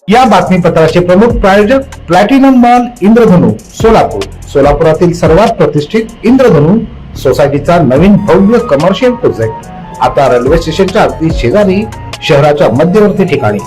या बातमीपत्राचे प्रमुख प्रायोजक प्लॅटिनम मॉल इंद्रधनु सोलापूर. सोलापुरातील सर्वात प्रतिष्ठित इंद्रधनु सोसायटीचा नवीन भव्य कमर्शियल प्रोजेक्ट आता रेल्वे स्टेशनच्या अगदी शेजारी शहराच्या मध्यवर्ती ठिकाणी.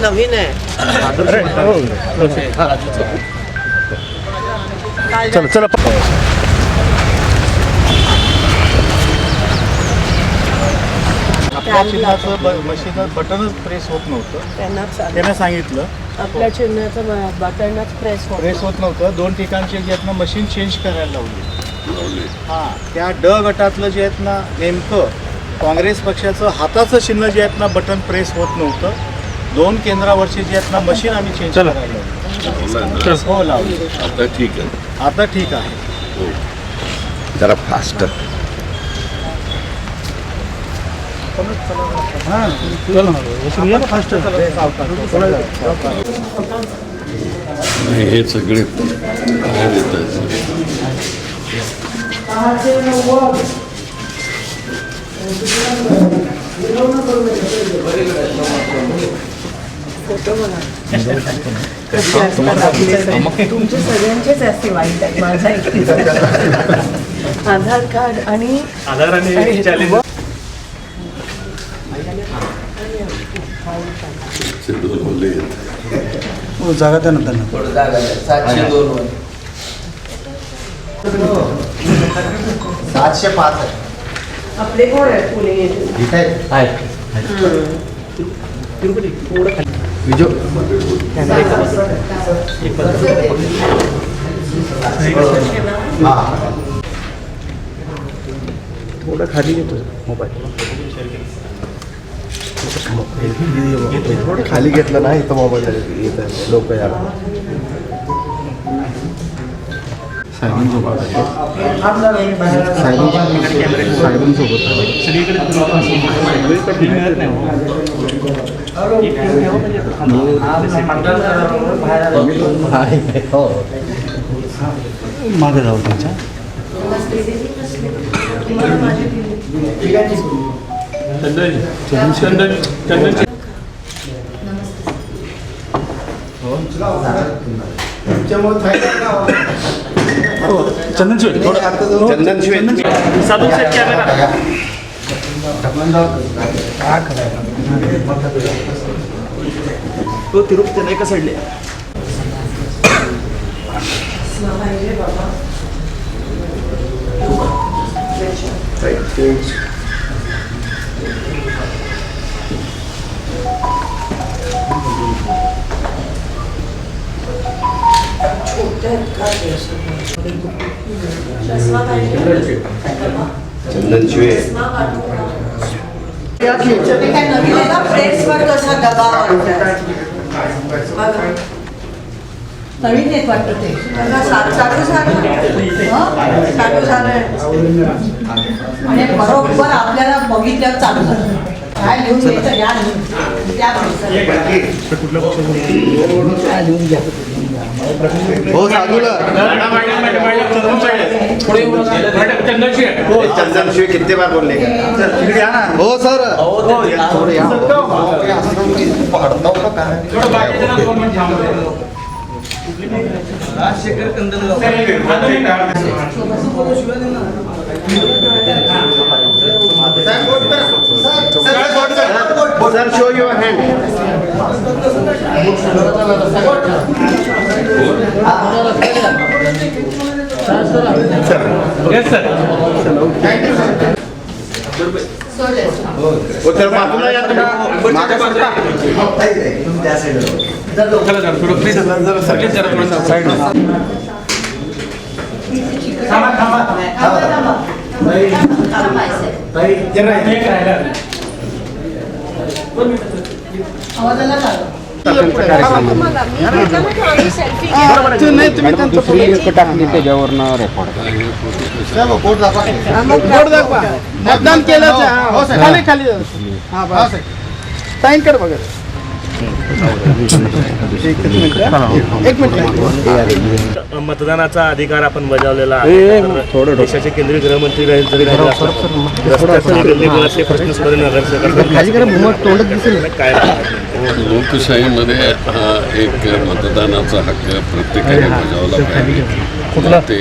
नवीन आहे. चला चला आपल्या चिन्हाचं मशीन बटनच प्रेस होत नव्हतं. त्यांना सांगितलं आपल्या चिन्हाचं बटनच प्रेस होत नव्हतं. 2 ठिकाणचे जे आहेत ना मशीन चेंज करायला लावली. हां, त्या ड गटातलं जे आहेत ना नेमकं काँग्रेस पक्षाचं हाताचं चिन्ह जे आहेत ना बटन प्रेस होत नव्हतं. 2 केंद्रावरचे जे आहेत ना मशीन आम्ही चेंज करायला लावली. हो लावली. आता ठीक आहे. आता ठीक आहे. हो, जरा फास्ट. हे सगळे काय देतात. तुमचे सगळ्यांचेच असते वाईट आहे. माझा आधार कार्ड आणि जागा द्या ना त्यांना. 705 आहे. आपले कोण आहे पुणे इथे थोडं खाली घेतो मोबाईल. थोडं खाली घेतलं ना इथं मोबाईल येत आहे लोक यार. मागे जाऊ त्यांच्या. चंदन तो तिरुपती एका साईडले. चंदन शिवे प्रेसवर कसा दबाव नवीन येत वाटतं ते चालू झालं आणि बरोबर आपल्याला बघितल्यावर चालू झालं काय लिहून घ्यायचं या लिहून घ्या हो साधूला चंदनशिवाय किती बार बोलले हो sir sir show your hand sir बाजूला या तुम्ही मागे सरका. मतदान केलं खाली खाली साईन कर बघा एक मिनिट मतदानाचा अधिकार आपण बजावलेला आहे. तर देशाचे केंद्रीय गृहमंत्री जरी राहिले असले, रस्त्याचे गल्लीबोळातले प्रश्न सोडून नगरसेवक काय लोकशाहीमध्ये हा एक मतदानाचा हक्क प्रत्येकाने बजावला पाहिजे. ते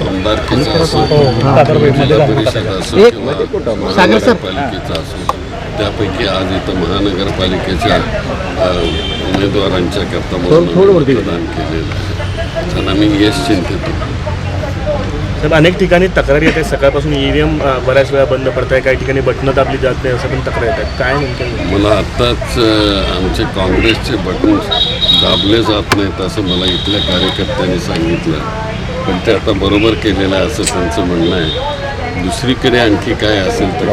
आमदारकीचा असो, जिल्हा परिषद असो किंवा महानगरपालिकेचा असो. त्यापैकी आज इथं महानगरपालिकेच्या उमेदवारांच्या करता मतदान केलेलं आहे. त्यांना मी यश चिंतित होतो. साहेब, अनेक ठिकाणी तक्रारी येते सकाळपासून EVM बऱ्याच वेळा बंद पडत आहे, काही ठिकाणी बटणं दाबली जात नाही असं पण तक्रार येतात. काय नेमकं? मला आत्ताच आमचे काँग्रेसचे बटन दाबले जात नाहीत असं मला इथल्या कार्यकर्त्यांनी सांगितलं. पण ते आता बरोबर केलेलं आहे असं त्यांचं म्हणणं आहे. दुसरीकडे आणखी काय असेल तर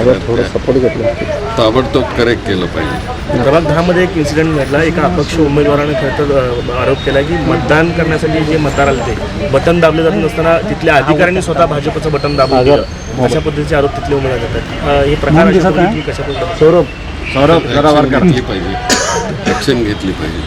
ताबडतोब करेक्ट केलं पाहिजे. प्रभाग 10 मध्ये एक इन्सिडेंट घडला. एका अपक्ष उमेदवाराने खरं तर आरोप केला की मतदान करण्यासाठी जे मतदार आले ते बटन दाबले जात नसताना तिथल्या अधिकाऱ्यांनी स्वतः भाजपचं बटन दाबून दिलं. अशा पद्धतीचे आरोप तिथले उमेदवार करतात. हे प्रकार अशा पद्धतीने कशा पद्धतीने घेतली पाहिजे, ॲक्शन घेतली पाहिजे.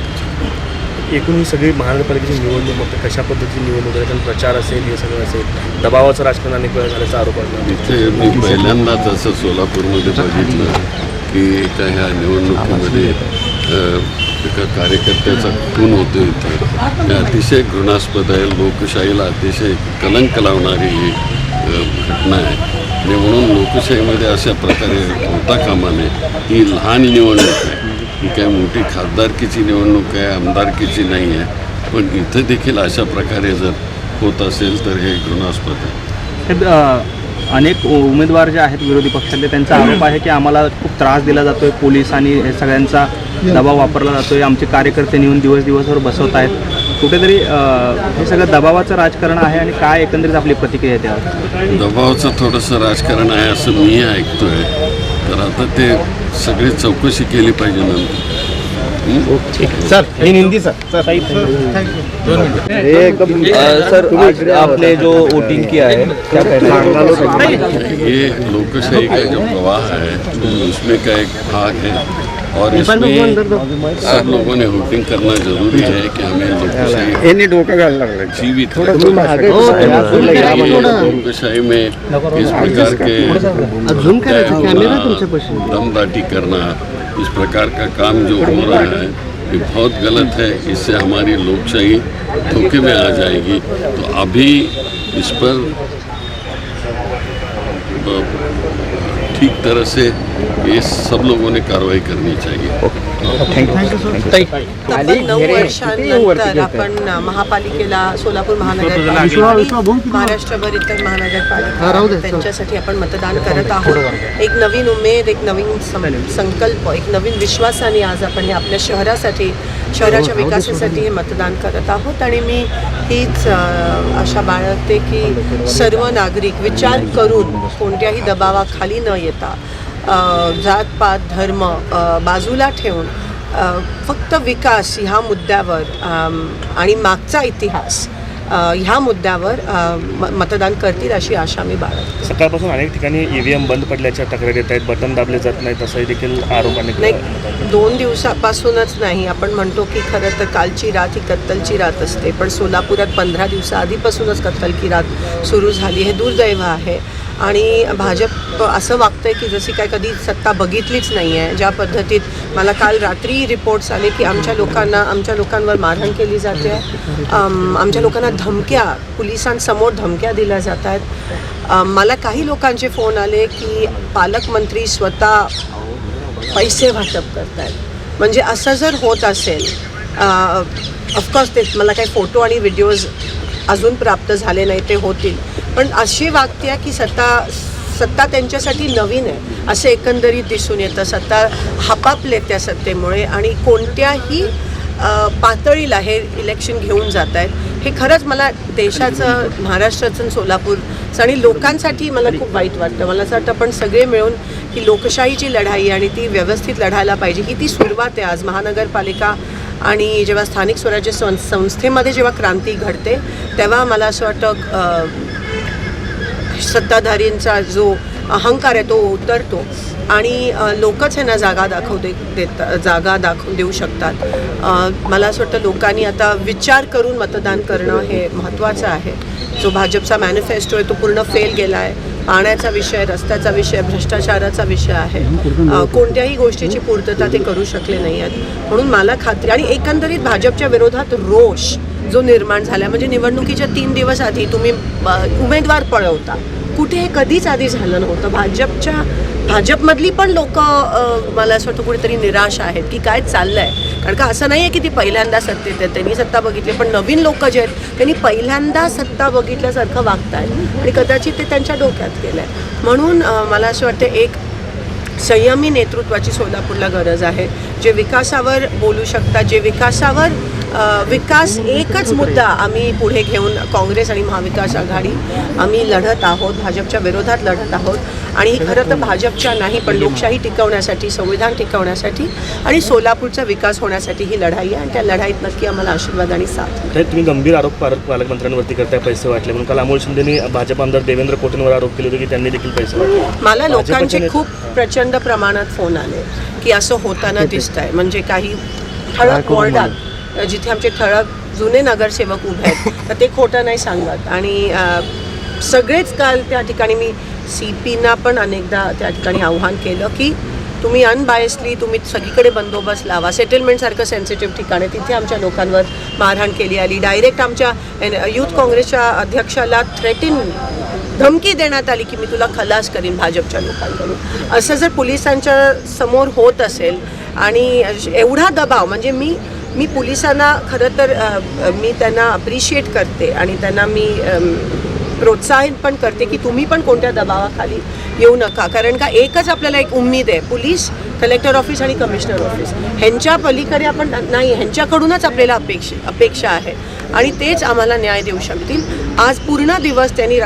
एकूण ही सगळी महानगरपालिकेची निवडणूक मग कशा पद्धतीची निवडणूक आहे, कारण प्रचार असेल हे सगळं असेल, दबावाचं राजकारण अनेक वेळा झाल्याचा आरोप आहे. इथे मी पहिल्यांदाच असं सोलापूरमध्ये बघितलं की एका ह्या निवडणुकीमध्ये एका कार्यकर्त्याचा खून होतो इथं. हे अतिशय घृणास्पद आहे. लोकशाहीला अतिशय कलंक लावणारी ही घटना आहे. आणि म्हणून लोकशाहीमध्ये अशा प्रकारे होता कामा नये. ही लहान निवडणूक आहे, ही काय मोठी खासदारकीची निवडणूक आहे, आमदारकीची नाही आहे. पण इथं देखील अशा प्रकारे जर होत असेल तर हे घृणास्पद आहे. अनेक उमेदवार जे आहेत विरोधी पक्षातले त्यांचा आरोप आहे की आम्हाला खूप त्रास दिला जातोय, पोलीस आणि हे सगळ्यांचा दबाव वापरला जातोय, आमचे कार्यकर्ते नेऊन दिवसभर बसवत आहेत. कुठेतरी हे सगळं दबावाचं राजकारण आहे आणि काय एकंदरीत आपली प्रतिक्रिया आहे त्यावर? दबावाचं थोडंसं राजकारण आहे असं मी ऐकतोय. तर आता ते सगळी चौकशी केली पाहिजे नंतर. Sir in Hindi sir sir आज आपने जो वोटिंग किया है क्या कहना है? ये लोकशाही का जो प्रवाह है उसमें का एक भाग है और इसमें सब लोगों ने वोटिंग करना जरूरी है कि हमें लोकशाही जीवित लोकशाही में इस प्रकार के दमदाटी करना, इस प्रकार का काम जो हो रहा है ये बहुत गलत है. इससे हमारी लोकशाही धोखे में आ जाएगी. तो अभी इस पर ठीक तरह से ये सब लोगों ने कार्रवाई करनी चाहिए. तब्बल 9 वर्षांनंतर आपण महापालिकेला सोलापूर महानगरपालिका आणि महाराष्ट्रभर इतर महानगरपालिका त्यांच्यासाठी आपण मतदान करत आहोत. एक नवीन उमेद, एक नवीन संकल्प, एक नवीन विश्वासाने आज आपण हे आपल्या शहरासाठी, शहराच्या विकासासाठी हे मतदान करत आहोत. आणि मी हीच आशा बाळगते की सर्व नागरिक विचार करून कोणत्याही दबावाखाली न येता जात पात धर्म बाजूला ठेवून फक्त विकास ह्या मुद्द्यावर आणि मागचा इतिहास ह्या मुद्द्यावर मतदान करतील अशी आशा मी बाळगते. सकाळपासून अनेक ठिकाणी EVM बंद पडल्याच्या तक्रारी येत आहेत, बटन दाबले जात नाहीत असंही देखील आरोप अनेक नाही, 2 दिवसापासूनच नाही. आपण म्हणतो की खरं तर कालची रात ही कत्तलची रात असते, पण सोलापुरात 15 दिवसाआधीपासूनच कत्तल की रात सुरू झाली. हे दुर्दैव आहे. आणि भाजप असं वागतंय की जशी काय कधी सत्ता बघितलीच नाही आहे. ज्या पद्धतीत मला काल रात्री रिपोर्ट्स आले की आमच्या लोकांवर मारहाण केली जाते, आमच्या लोकांना धमक्या, पोलिसांसमोर धमक्या दिल्या जात आहेत. मला काही लोकांचे फोन आले की पालकमंत्री स्वतः पैसे वाटप करत आहेत. म्हणजे असं जर होत असेल, ऑफकोर्स ते मला काही फोटो आणि व्हिडिओज अजून प्राप्त झाले नाही, ते होतील, पण अशी वागते की सत्ता त्यांच्यासाठी नवीन आहे असं एकंदरीत दिसून येतं. सत्ता हापापले त्या सत्तेमुळे आणि कोणत्याही पातळीला हे इलेक्शन घेऊन जात आहेत. हे खरंच मला देशाचं, महाराष्ट्राचं, सोलापूरचं आणि लोकांसाठी मला खूप वाईट वाटतं. मला असं वाटतं आपण सगळे मिळून ही लोकशाहीची लढाई आणि ती व्यवस्थित लढायला पाहिजे. ही ती सुरुवात आहे. आज महानगरपालिका आणि जेव्हा स्थानिक स्वराज्य संस्थेमध्ये जेव्हा क्रांती घडते तेव्हा मला असं वाटतं सत्ताधारींचा जो अहंकार आहे तो उतरतो आणि लोकच ह्यांना जागा दाखवून देऊ शकतात. मला असं वाटतं लोकांनी आता विचार करून मतदान करणं हे महत्त्वाचं आहे. जो भाजपचा मॅनिफेस्टो आहे तो पूर्ण फेल गेला आहे. पाण्याचा विषय, रस्त्याचा विषय, भ्रष्टाचाराचा विषय आहे. कोणत्याही गोष्टीची पूर्तता ते करू शकले नाही आहेत. म्हणून मला खात्री आणि एकंदरीत भाजपच्या विरोधात रोष जो निर्माण झाला, म्हणजे निवडणुकीच्या 3 दिवस आधी तुम्ही उमेदवार पळवता, कुठे हे कधीच आधी झालं नव्हतं. भाजपमधली पण लोक मला असं वाटतं कुठेतरी निराश आहेत की काय चाललं आहे. कारण का असं नाही आहे की ती पहिल्यांदा सत्तेत आहेत, त्यांनी सत्ता बघितली, पण नवीन लोक जे आहेत त्यांनी पहिल्यांदा सत्ता बघितल्यासारखं वागत आहेत आणि कदाचित ते त्यांच्या डोक्यात गेलं आहे. म्हणून मला असं वाटतं एक संयमी नेतृत्वाची सोलापूरला गरज आहे, जे विकासावर बोलू शकतात, जे विकास एकच मुद्दा आम्ही पुढे घेऊन काँग्रेस आणि महाविकास आघाडी आम्ही लढत आहोत, भाजपच्या विरोधात लढत आहोत. आणि ही खरं तर भाजपच्या नाही पण लोकशाही टिकवण्यासाठी, संविधान टिकवण्यासाठी आणि सोलापूरचा विकास होण्यासाठी ही लढाई आहे. आणि त्या लढाईत नक्की आम्हाला आशीर्वाद आणि साथ. तुम्ही गंभीर आरोप पालकमंत्र्यांवरती करताय, पैसे वाटले म्हणून. काल अमोल शिंदेनी भाजप आमदार देवेंद्र कोटेंवर आरोप केले होते की त्यांनी देखील पैसे वाटले. मला लोकांचे खूप प्रचंड प्रमाणात फोन आले की असं होताना दिसत आहे. म्हणजे काही ठळक वॉर्डात जिथे आमचे ठळक जुने नगरसेवक उभे आहेत तर ते खोटं नाही सांगत. आणि सगळेच काल त्या ठिकाणी मी CPना पण अनेकदा त्या ठिकाणी आव्हान केलं की तुम्ही अनबायसली तुम्ही सगळीकडे बंदोबस्त लावा. सेटलमेंटसारखं सेन्सिटिव्ह ठिकाण आहे तिथे आमच्या लोकांवर मारहाण केली आली. डायरेक्ट आमच्या युथ काँग्रेसच्या अध्यक्षाला धमकी देण्यात आली की मी तुला खलास करीन भाजपच्या लोकांकडून. असं जर पोलिसांच्या समोर होत असेल आणि एवढा दबाव, म्हणजे मी पोलिसांना खरं तर मी त्यांना अप्रिशिएट करते आणि त्यांना मी प्रोत्साहित पण करते की तुम्ही पण कोणत्या दबावाखाली येऊ नका. कारण का एकच आपल्याला एक उम्मीद आहे, पोलीस, कलेक्टर ऑफिस आणि कमिशनर ऑफिस ह्यांच्या पलीकडे आपण नाही, ह्यांच्याकडूनच आपल्याला अपेक्षा आहे आणि तेच आम्हाला न्याय देऊ शकतील. आज पूर्ण दिवस त्यांनी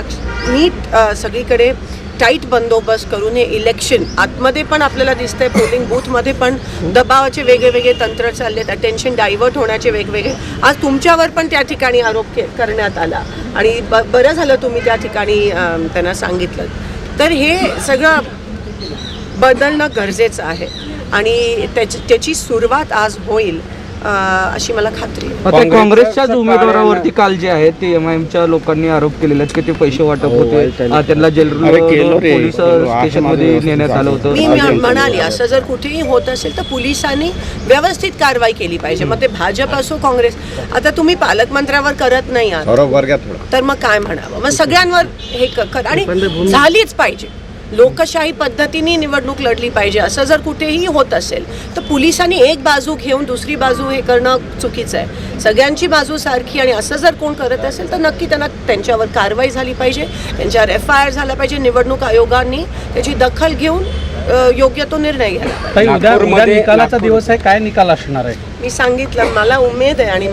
नीट सगळीकडे टाईट बंदोबस्त करून हे इलेक्शन आतमध्ये पण आपल्याला दिसतंय, पोलिंग बूथमध्ये पण दबावाचे वेगवेगळे तंत्र चालले आहेत, अटेन्शन डायव्हर्ट होण्याचे वेगवेगळे. आज तुमच्यावर पण त्या ठिकाणी आरोप करण्यात आला आणि बरं झालं तुम्ही त्या ठिकाणी त्यांना सांगितलं. तर हे सगळं बदलणं गरजेचं आहे आणि त्याची सुरुवात आज होईल अशी मला खात्री आहे. आता काँग्रेसच्याच उमेदवारावरती काल जे आहे ते MIMच्या लोकांनी आरोप केलेले आहेत की ते पैसे वाटप होते, त्यांना पोलीस स्टेशनमध्ये नेण्यात आलं होतं. मी म्हणाली असं जर कुठेही होत असेल तर पोलिसांनी व्यवस्थित कारवाई केली पाहिजे. मग ते भाजप असो काँग्रेस. आता तुम्ही पालकमंत्र्यावर करत नाही आहात तर मग काय म्हणावं. मग सगळ्यांवर हे आणि झालीच पाहिजे. लोकशाही पद्धतीने निवडणूक लढली पाहिजे. असं जर कुठेही होत असेल तर पोलिसांनी एक बाजू घेऊन दुसरी बाजू हे करणं चुकीचं आहे. सगळ्यांची बाजू सारखी आणि असं जर कोण करत असेल तर नक्की त्यांच्यावर कारवाई झाली पाहिजे, त्यांच्यावर FIR झाला पाहिजे. निवडणूक आयोगाने त्याची दखल घेऊन योग्य तो निर्णय घ्यायला पाहिजे. उद्या निकालाचा दिवस आहे, काय निकाल असणार आहे? मी सांगितलं मला उमेद आहे आणि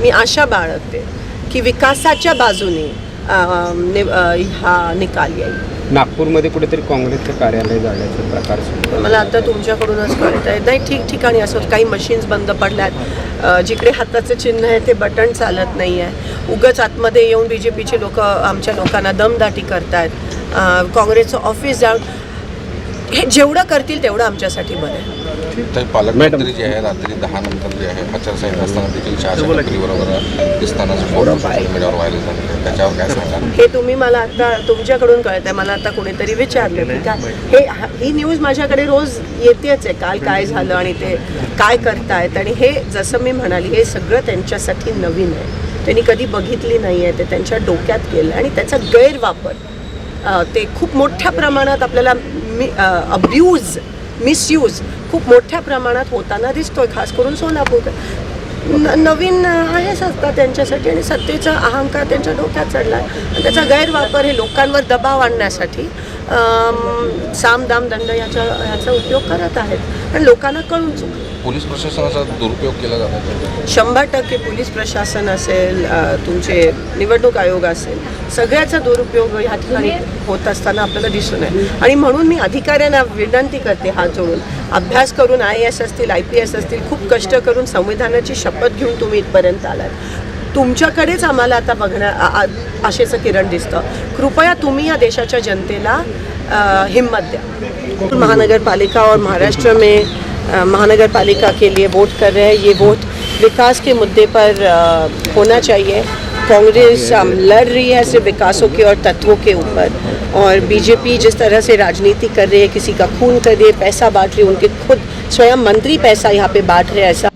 मी आशा बाळगते की विकासाच्या बाजूने हा निकाल येईल. नागपूरमध्ये कुठेतरी काँग्रेसचं कार्यालय जाण्याचा प्रकार सुरू आहे. मला आता तुमच्याकडूनच कळत आहे. नाही, ठिकठिकाणी असं होतं. काही मशीन्स बंद पडल्यात, जिकडे हाताचं चिन्ह आहे ते बटन चालत नाही आहे. उगाच आतमध्ये येऊन BJPचे लोक आमच्या लोकांना दमदाटी करतायत. काँग्रेसचं ऑफिस जाऊन हे जेवढं करतील तेवढं आमच्यासाठी बरं आहे. तर पालकमंत्री जे आहे रात्री 10 नंतर जे आहे आचारसंहिता असताना देखील बरोबर दिसताना फोटो सोशल मीडियावर व्हायरल झाले, त्याच्यावर काय सांगा? हे तुम्ही मला आता तुमच्याकडून कळत आहे. मला आता कोणीतरी विचारलं की काय ही न्यूज माझ्याकडे रोज येतेच आहे. काल काय झालं आणि ते काय करतायत, आणि हे जसं मी म्हणाली हे सगळं त्यांच्यासाठी नवीन आहे. त्यांनी कधी बघितली नाही आहे. ते त्यांच्या डोक्यात केलं आणि त्याचा गैरवापर ते खूप मोठ्या प्रमाणात आपल्याला अब्यूज मिसयूज खूप मोठ्या प्रमाणात होताना दिसतोय. खास करून सोलापूर नवीन आहे सत्ता त्यांच्यासाठी आणि सत्तेचा अहंकार त्यांच्या डोक्यात चढला आहे. त्याचा गैरवापर हे लोकांवर दबाव आणण्यासाठी साम दाम दंड याचा उपयोग करत आहेत आणि लोकांना कळून चुकलं. पोलीस प्रशासनाचा दुरुपयोग केला जातो. 100% पोलीस प्रशासन असेल, तुमचे निवडणूक आयोग असेल, सगळ्याचा दुरुपयोग ह्या ठिकाणी होत असताना आपल्याला दिसून आहे. आणि म्हणून मी अधिकाऱ्यांना विनंती करते हात जोडून, अभ्यास करून IAS असतील IPS असतील, खूप कष्ट करून संविधानाची शपथ घेऊन तुम्ही इथपर्यंत आलात. तुमच्याकडेच आम्हाला आता आशेचं किरण दिसतं. कृपया तुम्ही या देशाच्या जनतेला हिम्मत द्या. महानगरपालिका और महाराष्ट्र में महानगर पालिका के लिए वोट कर रहे हैं. ये वोट विकास के मुद्दे पर होना चाहिए. कांग्रेस लड़ रही है सिर्फ विकासों के और तत्वों के ऊपर, और BJP जिस तरह से राजनीति कर रही है, किसी का खून कर रही है, पैसा बांट रही है, उनके खुद स्वयं मंत्री पैसा यहाँ पे बांट रहे हैं, ऐसा